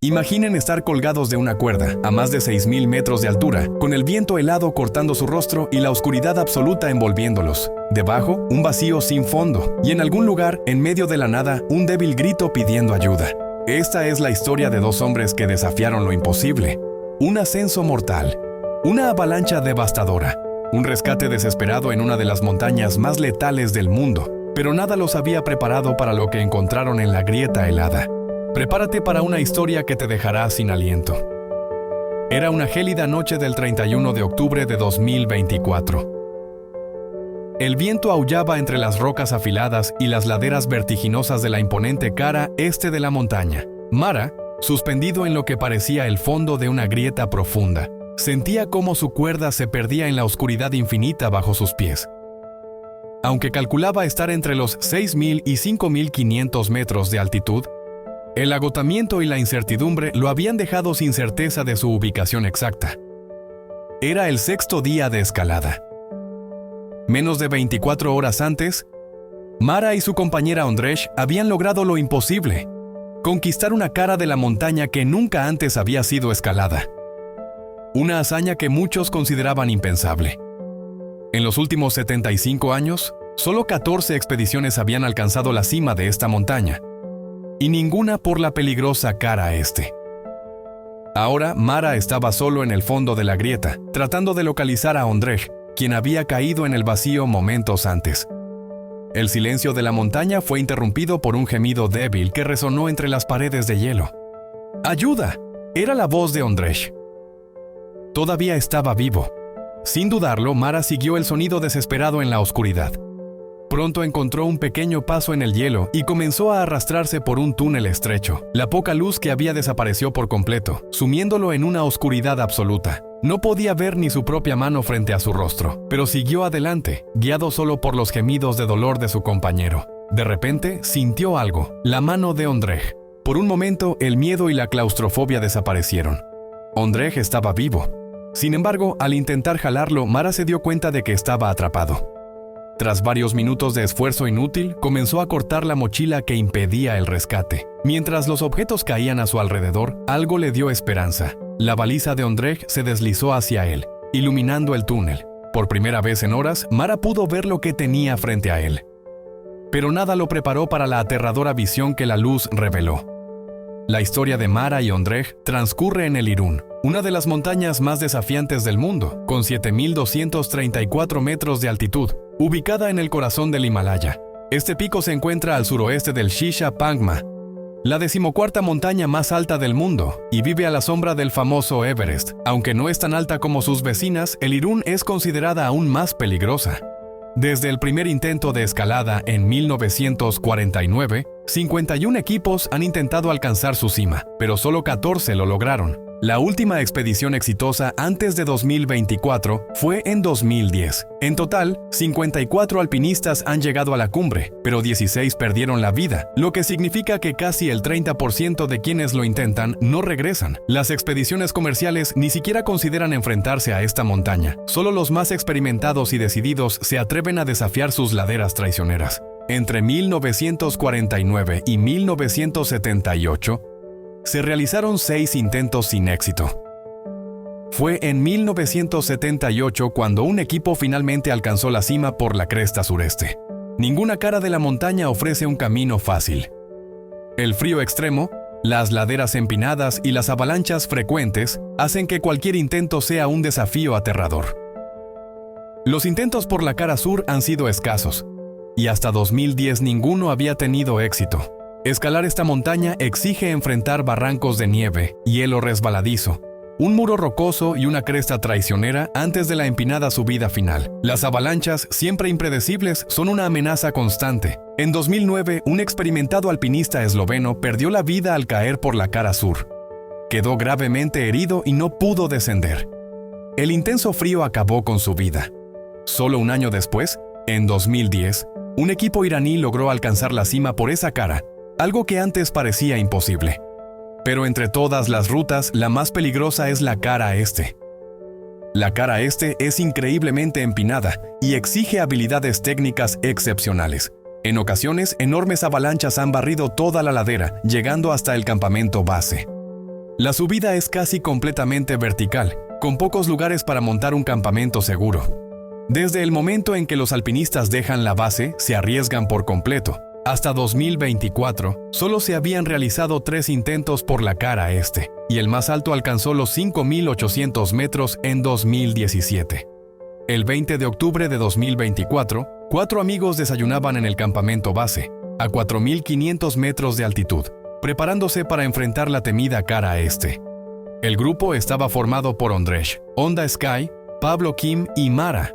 Imaginen estar colgados de una cuerda, a más de 6.000 metros de altura, con el viento helado cortando su rostro y la oscuridad absoluta envolviéndolos. Debajo, un vacío sin fondo, y en algún lugar, en medio de la nada, un débil grito pidiendo ayuda. Esta es la historia de dos hombres que desafiaron lo imposible. Un ascenso mortal, una avalancha devastadora, un rescate desesperado en una de las montañas más letales del mundo, pero nada los había preparado para lo que encontraron en la grieta helada. Prepárate para una historia que te dejará sin aliento. Era una gélida noche del 31 de octubre de 2024. El viento aullaba entre las rocas afiladas y las laderas vertiginosas de la imponente cara este de la montaña. Mara, suspendido en lo que parecía el fondo de una grieta profunda, sentía cómo su cuerda se perdía en la oscuridad infinita bajo sus pies. Aunque calculaba estar entre los 6.000 y 5.500 metros de altitud, el agotamiento y la incertidumbre lo habían dejado sin certeza de su ubicación exacta. Era el sexto día de escalada. Menos de 24 horas antes, Mara y su compañera Ondrej habían logrado lo imposible: conquistar una cara de la montaña que nunca antes había sido escalada. Una hazaña que muchos consideraban impensable. En los últimos 75 años, solo 14 expediciones habían alcanzado la cima de esta montaña, y ninguna por la peligrosa cara este. Ahora Mara estaba solo en el fondo de la grieta, tratando de localizar a Ondrej, quien había caído en el vacío momentos antes. El silencio de la montaña fue interrumpido por un gemido débil que resonó entre las paredes de hielo. ¡Ayuda! Era la voz de Ondrej. Todavía estaba vivo. Sin dudarlo, Mara siguió el sonido desesperado en la oscuridad. Pronto encontró un pequeño paso en el hielo y comenzó a arrastrarse por un túnel estrecho. La poca luz que había desapareció por completo, sumiéndolo en una oscuridad absoluta. No podía ver ni su propia mano frente a su rostro, pero siguió adelante, guiado solo por los gemidos de dolor de su compañero. De repente, sintió algo: la mano de Ondrej. Por un momento, el miedo y la claustrofobia desaparecieron. Ondrej estaba vivo. Sin embargo, al intentar jalarlo, Mara se dio cuenta de que estaba atrapado. Tras varios minutos de esfuerzo inútil, comenzó a cortar la mochila que impedía el rescate. Mientras los objetos caían a su alrededor, algo le dio esperanza. La baliza de Ondrej se deslizó hacia él, iluminando el túnel. Por primera vez en horas, Mara pudo ver lo que tenía frente a él. Pero nada lo preparó para la aterradora visión que la luz reveló. La historia de Mara y Ondrej transcurre en el Irún, una de las montañas más desafiantes del mundo, con 7.234 metros de altitud, ubicada en el corazón del Himalaya. Este pico se encuentra al suroeste del Shisha Pangma, la 14ª montaña más alta del mundo, y vive a la sombra del famoso Everest. Aunque no es tan alta como sus vecinas, el Irún es considerada aún más peligrosa. Desde el primer intento de escalada en 1949, 51 equipos han intentado alcanzar su cima, pero solo 14 lo lograron. La última expedición exitosa antes de 2024 fue en 2010. En total, 54 alpinistas han llegado a la cumbre, pero 16 perdieron la vida, lo que significa que casi el 30% de quienes lo intentan no regresan. Las expediciones comerciales ni siquiera consideran enfrentarse a esta montaña. Solo los más experimentados y decididos se atreven a desafiar sus laderas traicioneras. Entre 1949 y 1978, se realizaron 6 intentos sin éxito. Fue en 1978 cuando un equipo finalmente alcanzó la cima por la cresta sureste. Ninguna cara de la montaña ofrece un camino fácil. El frío extremo, las laderas empinadas y las avalanchas frecuentes hacen que cualquier intento sea un desafío aterrador. Los intentos por la cara sur han sido escasos, y hasta 2010 ninguno había tenido éxito. Escalar esta montaña exige enfrentar barrancos de nieve, hielo resbaladizo, un muro rocoso y una cresta traicionera antes de la empinada subida final. Las avalanchas, siempre impredecibles, son una amenaza constante. En 2009, un experimentado alpinista esloveno perdió la vida al caer por la cara sur. Quedó gravemente herido y no pudo descender. El intenso frío acabó con su vida. Solo un año después, en 2010, un equipo iraní logró alcanzar la cima por esa cara, algo que antes parecía imposible. Pero entre todas las rutas, la más peligrosa es la cara este. La cara este es increíblemente empinada y exige habilidades técnicas excepcionales. En ocasiones, enormes avalanchas han barrido toda la ladera, llegando hasta el campamento base. La subida es casi completamente vertical, con pocos lugares para montar un campamento seguro. Desde el momento en que los alpinistas dejan la base, se arriesgan por completo. Hasta 2024, solo se habían realizado 3 intentos por la cara este, y el más alto alcanzó los 5.800 metros en 2017. El 20 de octubre de 2024, 4 amigos desayunaban en el campamento base, a 4.500 metros de altitud, preparándose para enfrentar la temida cara este. El grupo estaba formado por Ondrej, Onda Sky, Pablo Kim y Mara.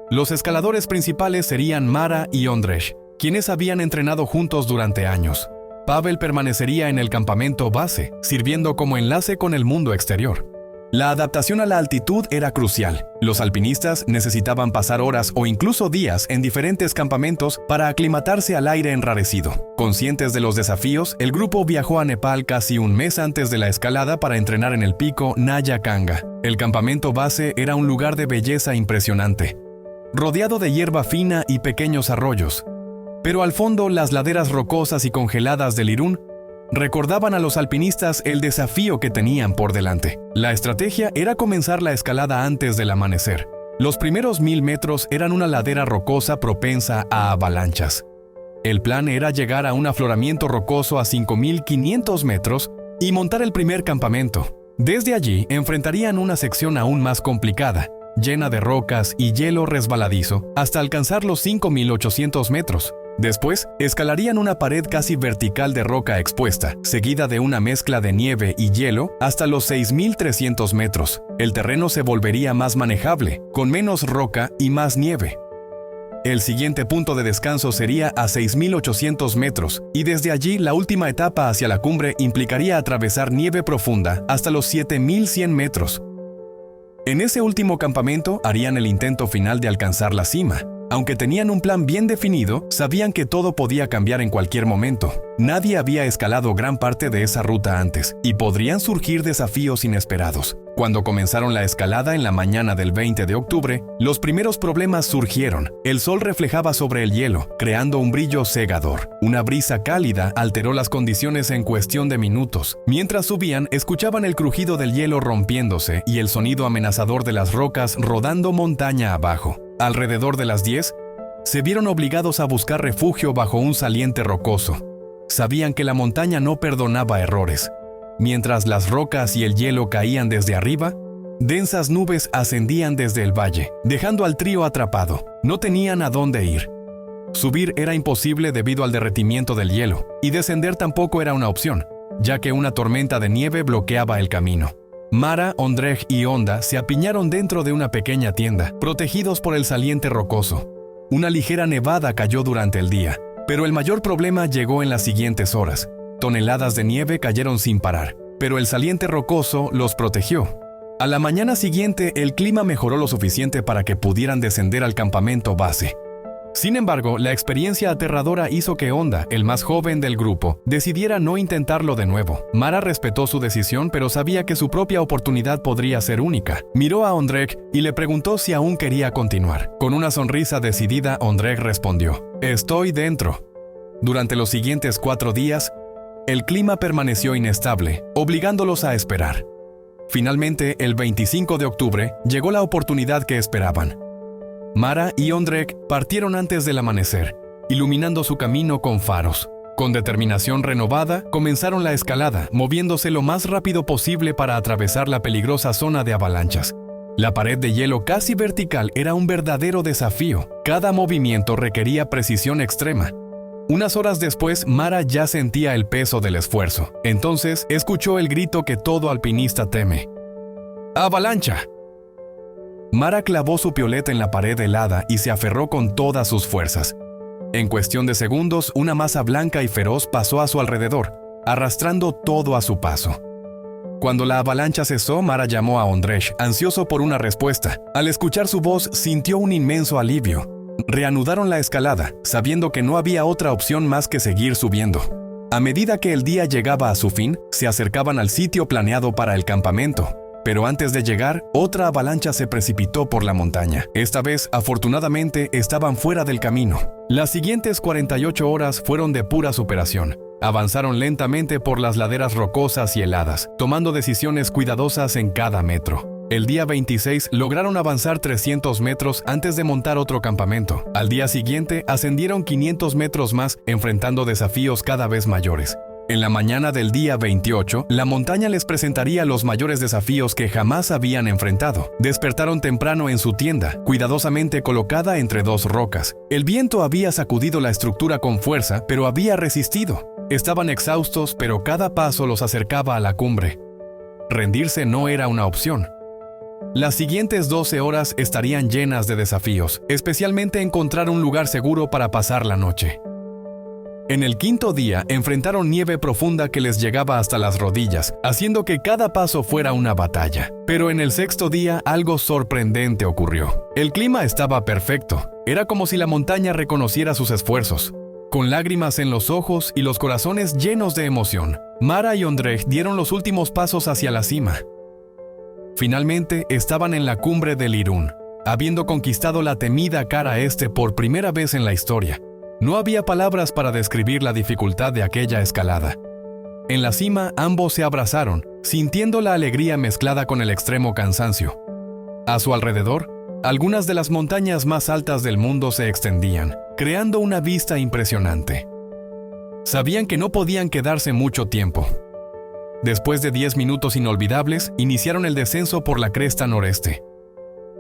Los escaladores principales serían Mara y Ondrej, quienes habían entrenado juntos durante años. Pavel permanecería en el campamento base, sirviendo como enlace con el mundo exterior. La adaptación a la altitud era crucial. Los alpinistas necesitaban pasar horas o incluso días en diferentes campamentos para aclimatarse al aire enrarecido. Conscientes de los desafíos, el grupo viajó a Nepal casi un mes antes de la escalada para entrenar en el pico Naya Kanga. El campamento base era un lugar de belleza impresionante, rodeado de hierba fina y pequeños arroyos. Pero al fondo, las laderas rocosas y congeladas del Irún recordaban a los alpinistas el desafío que tenían por delante. La estrategia era comenzar la escalada antes del amanecer. Los primeros 1.000 metros eran una ladera rocosa propensa a avalanchas. El plan era llegar a un afloramiento rocoso a 5.500 metros y montar el primer campamento. Desde allí enfrentarían una sección aún más complicada, llena de rocas y hielo resbaladizo, hasta alcanzar los 5.800 metros. Después, escalarían una pared casi vertical de roca expuesta, seguida de una mezcla de nieve y hielo, hasta los 6.300 metros. El terreno se volvería más manejable, con menos roca y más nieve. El siguiente punto de descanso sería a 6.800 metros, y desde allí la última etapa hacia la cumbre implicaría atravesar nieve profunda hasta los 7.100 metros. En ese último campamento harían el intento final de alcanzar la cima. Aunque tenían un plan bien definido, sabían que todo podía cambiar en cualquier momento. Nadie había escalado gran parte de esa ruta antes, y podrían surgir desafíos inesperados. Cuando comenzaron la escalada en la mañana del 20 de octubre, los primeros problemas surgieron. El sol reflejaba sobre el hielo, creando un brillo cegador. Una brisa cálida alteró las condiciones en cuestión de minutos. Mientras subían, escuchaban el crujido del hielo rompiéndose y el sonido amenazador de las rocas rodando montaña abajo. Alrededor de las 10, se vieron obligados a buscar refugio bajo un saliente rocoso. Sabían que la montaña no perdonaba errores. Mientras las rocas y el hielo caían desde arriba, densas nubes ascendían desde el valle, dejando al trío atrapado. No tenían a dónde ir. Subir era imposible debido al derretimiento del hielo, y descender tampoco era una opción, ya que una tormenta de nieve bloqueaba el camino. Mara, Ondrej y Onda se apiñaron dentro de una pequeña tienda, protegidos por el saliente rocoso. Una ligera nevada cayó durante el día, pero el mayor problema llegó en las siguientes horas. Toneladas de nieve cayeron sin parar, pero el saliente rocoso los protegió. A la mañana siguiente, el clima mejoró lo suficiente para que pudieran descender al campamento base. Sin embargo, la experiencia aterradora hizo que Onda, el más joven del grupo, decidiera no intentarlo de nuevo. Mara respetó su decisión, pero sabía que su propia oportunidad podría ser única. Miró a Ondrej y le preguntó si aún quería continuar. Con una sonrisa decidida, Ondrej respondió: «Estoy dentro». Durante los siguientes 4 días, el clima permaneció inestable, obligándolos a esperar. Finalmente, el 25 de octubre, llegó la oportunidad que esperaban. Mara y Ondrej partieron antes del amanecer, iluminando su camino con faros. Con determinación renovada, comenzaron la escalada, moviéndose lo más rápido posible para atravesar la peligrosa zona de avalanchas. La pared de hielo casi vertical era un verdadero desafío. Cada movimiento requería precisión extrema. Unas horas después, Mara ya sentía el peso del esfuerzo. Entonces, escuchó el grito que todo alpinista teme: ¡avalancha! Mara clavó su pioleta en la pared helada y se aferró con todas sus fuerzas. En cuestión de segundos, una masa blanca y feroz pasó a su alrededor, arrastrando todo a su paso. Cuando la avalancha cesó, Mara llamó a Ondrej, ansioso por una respuesta. Al escuchar su voz, sintió un inmenso alivio. Reanudaron la escalada, sabiendo que no había otra opción más que seguir subiendo. A medida que el día llegaba a su fin, se acercaban al sitio planeado para el campamento. Pero antes de llegar, otra avalancha se precipitó por la montaña. Esta vez, afortunadamente, estaban fuera del camino. Las siguientes 48 horas fueron de pura superación. Avanzaron lentamente por las laderas rocosas y heladas, tomando decisiones cuidadosas en cada metro. El día 26 lograron avanzar 300 metros antes de montar otro campamento. Al día siguiente ascendieron 500 metros más, enfrentando desafíos cada vez mayores. En la mañana del día 28, la montaña les presentaría los mayores desafíos que jamás habían enfrentado. Despertaron temprano en su tienda, cuidadosamente colocada entre dos rocas. El viento había sacudido la estructura con fuerza, pero había resistido. Estaban exhaustos, pero cada paso los acercaba a la cumbre. Rendirse no era una opción. Las siguientes 12 horas estarían llenas de desafíos, especialmente encontrar un lugar seguro para pasar la noche. En el quinto día, enfrentaron nieve profunda que les llegaba hasta las rodillas, haciendo que cada paso fuera una batalla. Pero en el sexto día, algo sorprendente ocurrió. El clima estaba perfecto. Era como si la montaña reconociera sus esfuerzos. Con lágrimas en los ojos y los corazones llenos de emoción, Mara y Ondrej dieron los últimos pasos hacia la cima. Finalmente, estaban en la cumbre del Irún, habiendo conquistado la temida cara este por primera vez en la historia. No había palabras para describir la dificultad de aquella escalada. En la cima, ambos se abrazaron, sintiendo la alegría mezclada con el extremo cansancio. A su alrededor, algunas de las montañas más altas del mundo se extendían, creando una vista impresionante. Sabían que no podían quedarse mucho tiempo. Después de 10 minutos inolvidables, iniciaron el descenso por la cresta noreste.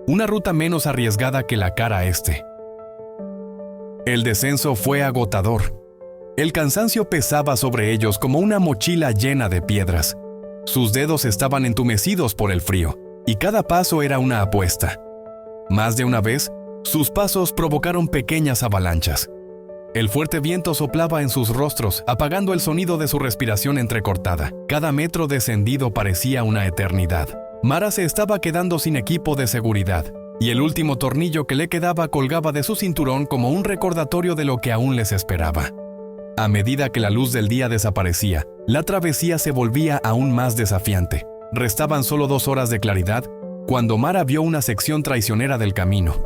Una ruta menos arriesgada que la cara este. El descenso fue agotador. El cansancio pesaba sobre ellos como una mochila llena de piedras. Sus dedos estaban entumecidos por el frío, y cada paso era una apuesta. Más de una vez, sus pasos provocaron pequeñas avalanchas. El fuerte viento soplaba en sus rostros, apagando el sonido de su respiración entrecortada. Cada metro descendido parecía una eternidad. Mara se estaba quedando sin equipo de seguridad, y el último tornillo que le quedaba colgaba de su cinturón como un recordatorio de lo que aún les esperaba. A medida que la luz del día desaparecía, la travesía se volvía aún más desafiante. Restaban solo 2 horas de claridad cuando Mara vio una sección traicionera del camino.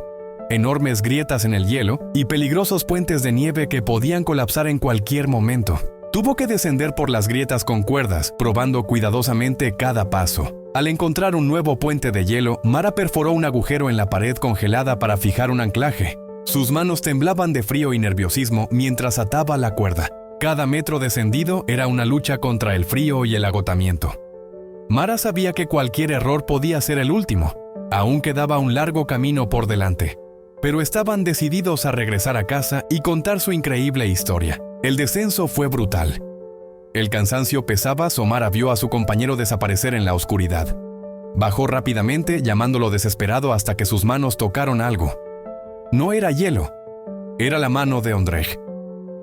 Enormes grietas en el hielo y peligrosos puentes de nieve que podían colapsar en cualquier momento. Tuvo que descender por las grietas con cuerdas, probando cuidadosamente cada paso. Al encontrar un nuevo puente de hielo, Mara perforó un agujero en la pared congelada para fijar un anclaje. Sus manos temblaban de frío y nerviosismo mientras ataba la cuerda. Cada metro descendido era una lucha contra el frío y el agotamiento. Mara sabía que cualquier error podía ser el último. Aún quedaba un largo camino por delante. Pero estaban decididos a regresar a casa y contar su increíble historia. El descenso fue brutal. El cansancio pesaba, Mara vio a su compañero desaparecer en la oscuridad. Bajó rápidamente, llamándolo desesperado hasta que sus manos tocaron algo. No era hielo, era la mano de Ondrej.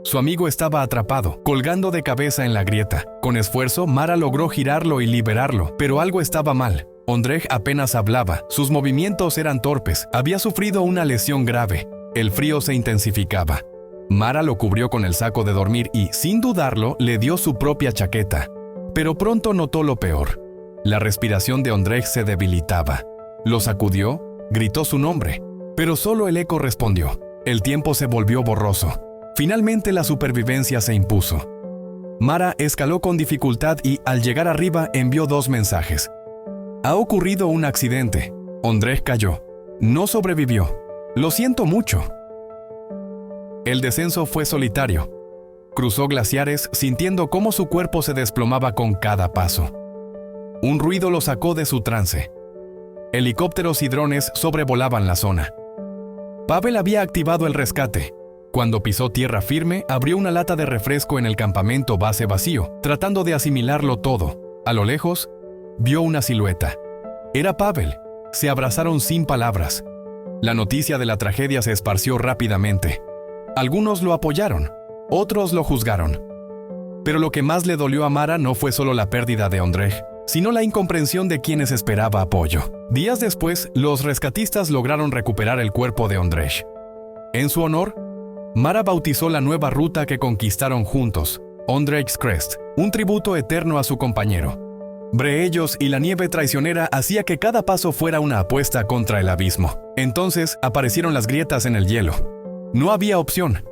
Su amigo estaba atrapado, colgando de cabeza en la grieta. Con esfuerzo, Mara logró girarlo y liberarlo, pero algo estaba mal. Ondrej apenas hablaba, sus movimientos eran torpes, había sufrido una lesión grave. El frío se intensificaba. Mara lo cubrió con el saco de dormir y, sin dudarlo, le dio su propia chaqueta. Pero pronto notó lo peor. La respiración de Ondrej se debilitaba. Lo sacudió, gritó su nombre, pero solo el eco respondió. El tiempo se volvió borroso. Finalmente la supervivencia se impuso. Mara escaló con dificultad y, al llegar arriba, envió 2 mensajes. Ha ocurrido un accidente. Ondrej cayó. No sobrevivió. Lo siento mucho. El descenso fue solitario. Cruzó glaciares sintiendo cómo su cuerpo se desplomaba con cada paso. Un ruido lo sacó de su trance. Helicópteros y drones sobrevolaban la zona. Pavel había activado el rescate. Cuando pisó tierra firme, abrió una lata de refresco en el campamento base vacío, tratando de asimilarlo todo. A lo lejos, vio una silueta. Era Pavel. Se abrazaron sin palabras. La noticia de la tragedia se esparció rápidamente. Algunos lo apoyaron, otros lo juzgaron. Pero lo que más le dolió a Mara no fue solo la pérdida de Ondrej, sino la incomprensión de quienes esperaba apoyo. Días después, los rescatistas lograron recuperar el cuerpo de Ondrej. En su honor, Mara bautizó la nueva ruta que conquistaron juntos, Ondrej's Crest, un tributo eterno a su compañero. Breellos y la nieve traicionera hacía que cada paso fuera una apuesta contra el abismo. Entonces aparecieron las grietas en el hielo. No había opción.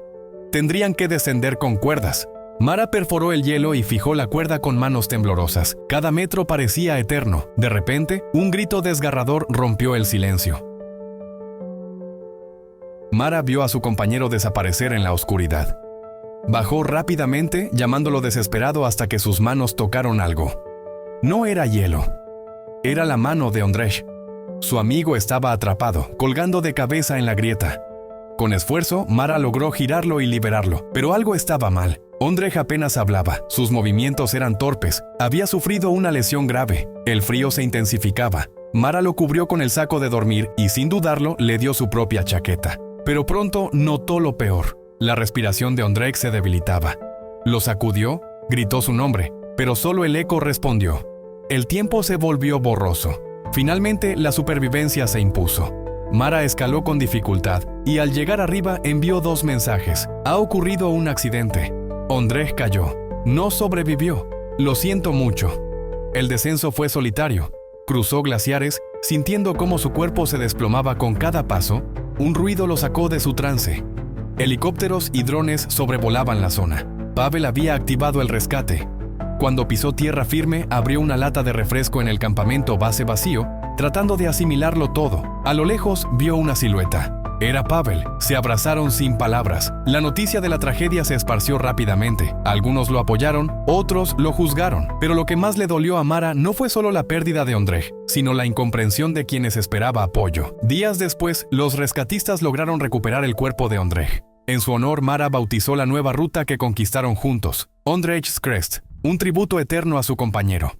Tendrían que descender con cuerdas. Mara perforó el hielo y fijó la cuerda con manos temblorosas. Cada metro parecía eterno. De repente, un grito desgarrador rompió el silencio. Mara vio a su compañero desaparecer en la oscuridad. Bajó rápidamente, llamándolo desesperado hasta que sus manos tocaron algo. No era hielo. Era la mano de Ondřej. Su amigo estaba atrapado, colgando de cabeza en la grieta. Con esfuerzo, Mara logró girarlo y liberarlo, pero algo estaba mal. Ondřej apenas hablaba, sus movimientos eran torpes, había sufrido una lesión grave, el frío se intensificaba. Mara lo cubrió con el saco de dormir y sin dudarlo le dio su propia chaqueta. Pero pronto notó lo peor, la respiración de Ondřej se debilitaba. Lo sacudió, gritó su nombre, pero solo el eco respondió. El tiempo se volvió borroso. Finalmente la supervivencia se impuso. Mara escaló con dificultad y al llegar arriba envió 2 mensajes. Ha ocurrido un accidente. Ondřej cayó. No sobrevivió. Lo siento mucho. El descenso fue solitario. Cruzó glaciares, sintiendo cómo su cuerpo se desplomaba con cada paso. Un ruido lo sacó de su trance. Helicópteros y drones sobrevolaban la zona. Pavel había activado el rescate. Cuando pisó tierra firme, abrió una lata de refresco en el campamento base vacío, tratando de asimilarlo todo. A lo lejos vio una silueta. Era Pavel. Se abrazaron sin palabras. La noticia de la tragedia se esparció rápidamente. Algunos lo apoyaron, otros lo juzgaron. Pero lo que más le dolió a Mara no fue solo la pérdida de Ondřej, sino la incomprensión de quienes esperaba apoyo. Días después, los rescatistas lograron recuperar el cuerpo de Ondřej. En su honor, Mara bautizó la nueva ruta que conquistaron juntos, Ondřej's Crest, un tributo eterno a su compañero.